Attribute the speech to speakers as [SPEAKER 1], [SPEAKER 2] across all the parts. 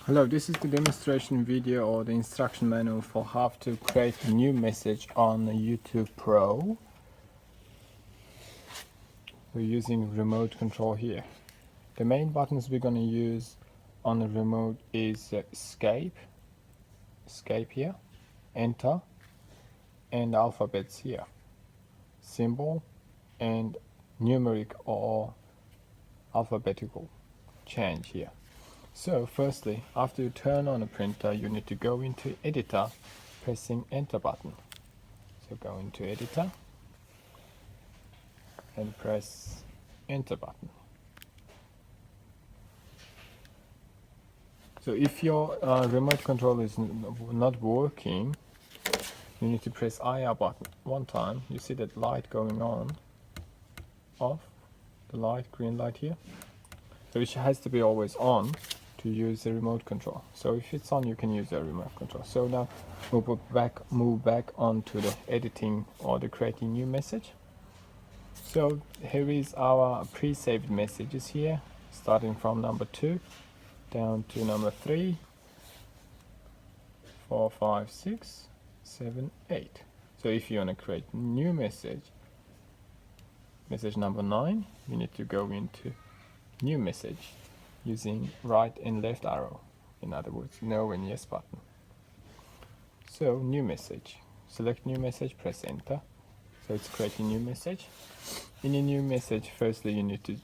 [SPEAKER 1] Hello, this is the demonstration video or the instruction manual for how to create a new message on YouTube Pro. We're using remote control here. The main buttons we're going to use on the remote is escape here, enter, and alphabets here, symbol and numeric or alphabetical change here. So firstly, after you turn on a printer, you need to go into editor, pressing enter button. So go into editor and press enter button. So if your remote control is not working, you need to press IR button one time. You see that light going on, off, the light, green light here. So it has to be always on to use the remote control. So if it's on, you can use the remote control. So now move back onto the editing or the creating new message. So here is our pre-saved messages here, starting from number 2 down to number 3, 4, 5, 6, 7, 8. So if you want to create new message number 9, you need to go into new message using right and left arrow, in other words no and yes button. So new message, select new message, press enter. So it's creating new message. In a new message, firstly you need to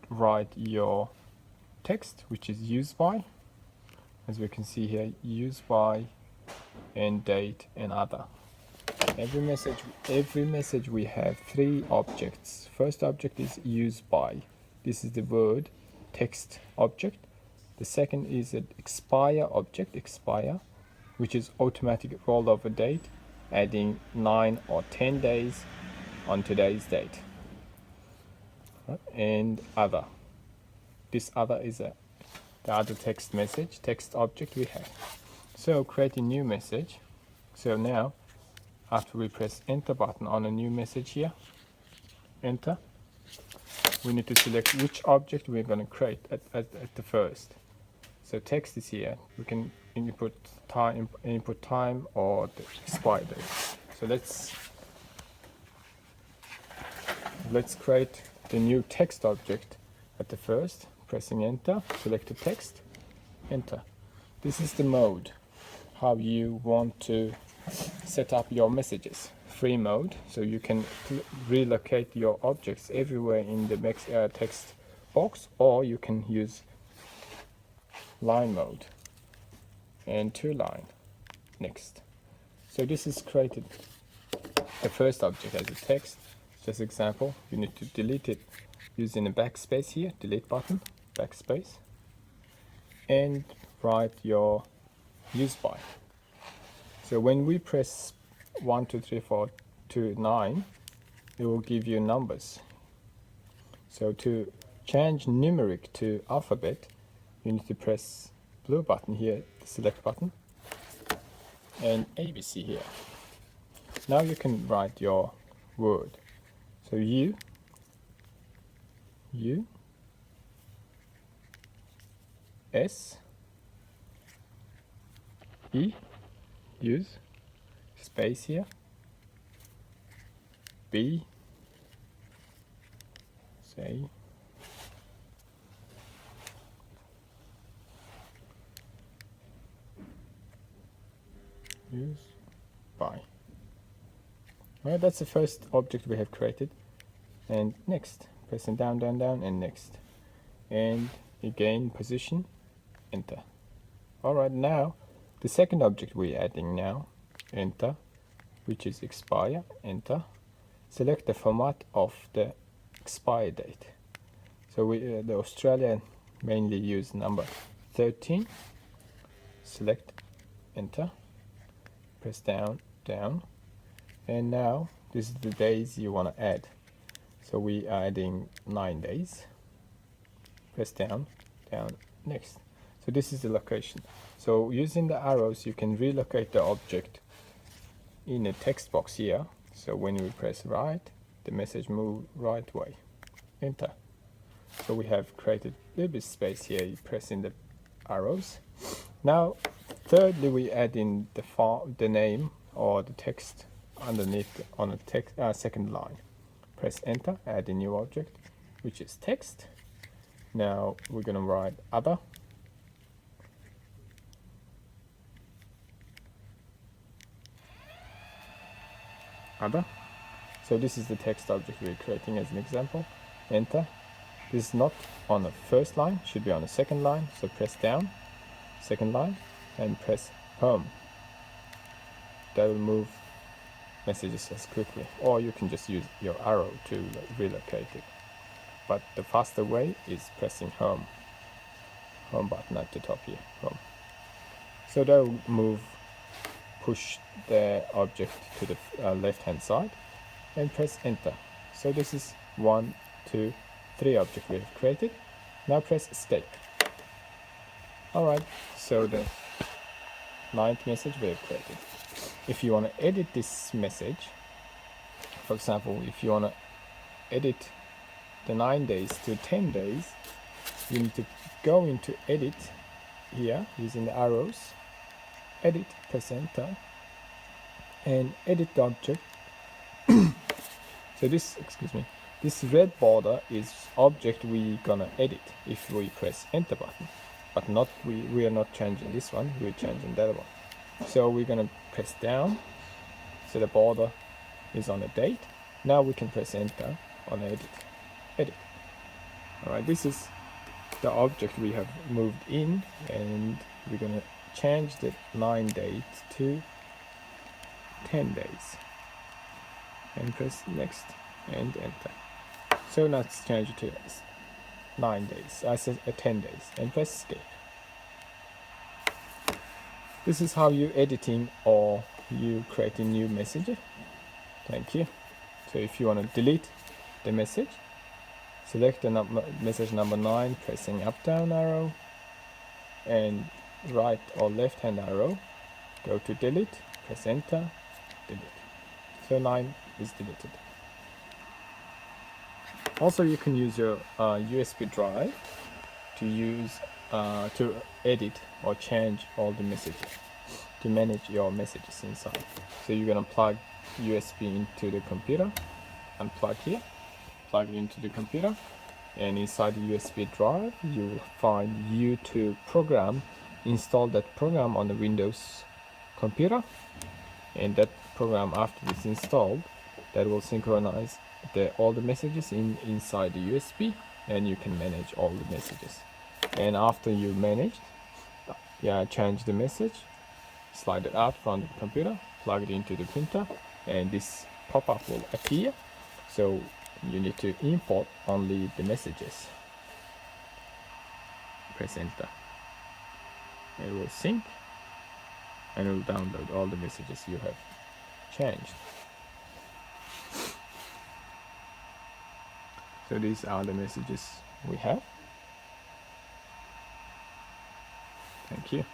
[SPEAKER 1] write your text, which is used by, as we can see here, used by and date and other. Every message we have 3 objects. First object is used by. This is the word text object. The second is an expire object, expire, which is automatic rollover date, adding 9 or 10 days on today's date. And other. This other is the other text message, text object we have. So create a new message. So now, after we press enter button on a new message here, enter, we need to select which object we're going to create at the first. So text is here. We can input time or the expire date. So let's create the new text object at the first. Pressing enter, select the text, enter. This is the mode, how you want to set up your messages. Free mode, so you can relocate your objects everywhere in the text box, or you can use line mode and 2 line. Next. So this is created the first object as a text. Just example, you need to delete it using the backspace here, delete button, backspace, and write your use by. So when we press 1, 2, 3, 4 to 9, it will give you numbers. So to change numeric to alphabet, you need to press blue button here, the select button, and ABC here. Now you can write your word. So U, S, E, use, space here, B, say, use by. Well, that's the first object we have created. And next, pressing down, down, down, and next. And again, position, enter. Alright, now the second object we're adding now, enter, which is expire, enter. Select the format of the expire date. So the Australian mainly use number 13. Select, enter, press down, down, and now this is the days you want to add. So we are adding 9 days. Press down, down, next. So this is the location. So using the arrows, you can relocate the object in a text box here. So when we press right, the message moves right way. Enter. So we have created a little bit space here. You press in the arrows. Now, thirdly, we add in the name or the text underneath on a text second line. Press enter, add a new object, which is text. Now we're going to write other. Other. So this is the text object we're creating as an example. Enter. This is not on the first line, should be on the second line. So press down, second line, and press home. That will move messages as quickly. Or you can just use your arrow to relocate it. But the faster way is pressing home. Home button at the top here, home. So that will push the object to the left hand side and press enter. So this is 1, 2, 3 object we have created. Now press escape. Alright, so the 9th message we have created. If you want to edit this message, for example, if you want to edit the 9 days to 10 days, you need to go into edit here using the arrows, edit, press enter, and edit the object. So this red border is object we gonna edit if we press enter button, but not we are not changing this one, we're changing that one. So we're gonna press down, so the border is on the date. Now we can press enter on edit. Alright, this is the object we have moved in, and we're gonna change the 9 days to 10 days and press next and enter. So now let's change it to 9 days, I said 10 days, and press escape. This is how you editing or you creating new messages. Thank you. So if you want to delete the message, select the message number 9, pressing up down arrow, and right or left hand arrow, go to delete, press enter, delete. So 9 is deleted. Also, you can use your USB drive to edit or change all the messages, to manage your messages inside. So you're gonna plug USB into the computer, unplug here, plug it into the computer, and inside the USB drive you will find YouTube program. Install that program on the Windows computer, and that program, after it's installed, that will synchronize all the messages inside the USB, and you can manage all the messages. And after you manage, change the message, slide it out from the computer, plug it into the printer, and this pop-up will appear. So you need to import only the messages. Press enter. It will sync and it will download all the messages you have changed. So these are the messages we have. Thank you.